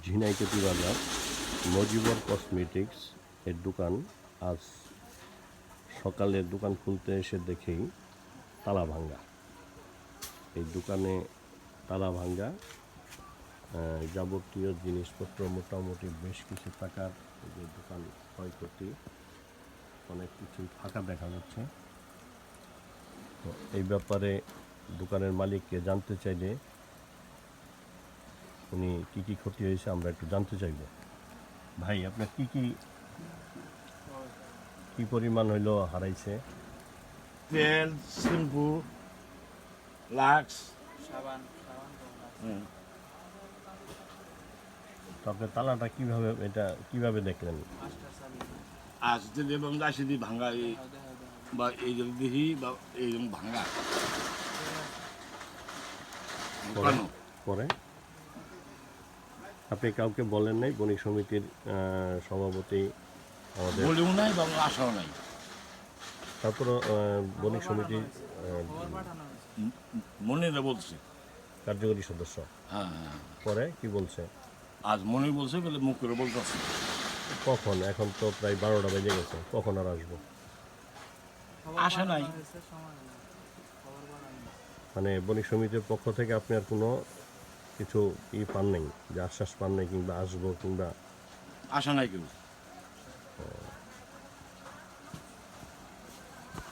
ঝিনাইগাতি বাজার মজিবর কসমেটিক্স এর দোকান। আজ সকালে দোকান খুলতে এসে দেখেই তালা ভাঙ্গা। এই দোকানে তালা ভাঙ্গা, যাবতীয় জিনিসপত্র মোটামুটি বেশ কিছু টাকার যে দোকান ক্ষয়ক্ষতি, অনেক কিছুই ফাঁকা দেখা যাচ্ছে। তো এই ব্যাপারে দোকানের মালিককে জানতে চাইলে উনি কী কী ক্ষতি হয়েছে আমরা একটু জানতে চাইব। ভাই, আপনার কী পরিমাণ হইলো হারাইছে? তেল, শ্যাম্পু, লাক্স, সাবান। তো আপনার তালাটা কিভাবে দেখলেন? আসতে এবং আসে দিয়ে ভাঙা বা এই জন্য দেখি বা এই জন্য ভাঙা পরে আপনি কাউকে বলেন নাই? বণিক সমিতির সভাপতি আমাদের বলেও নাই বা আশাও নাই। তারপরও বণিক সমিতির মনিরা বলছে, কার্যকরী সদস্য হ্যাঁ, পরে কি বলছে? আজ মনে বলছে বলে মুখ করে বলতেছে। কখন? এখন তো প্রায় 12টা বেজে গেছে, কখন আর আসবো? আশা নাই। মানে বণিক সমিতির পক্ষ থেকে আপনি আর কোনো কিছু পান নাই, যে আশ্বাস পান নাই কিংবা আসবো কিংবা? আশা নাই কেউ।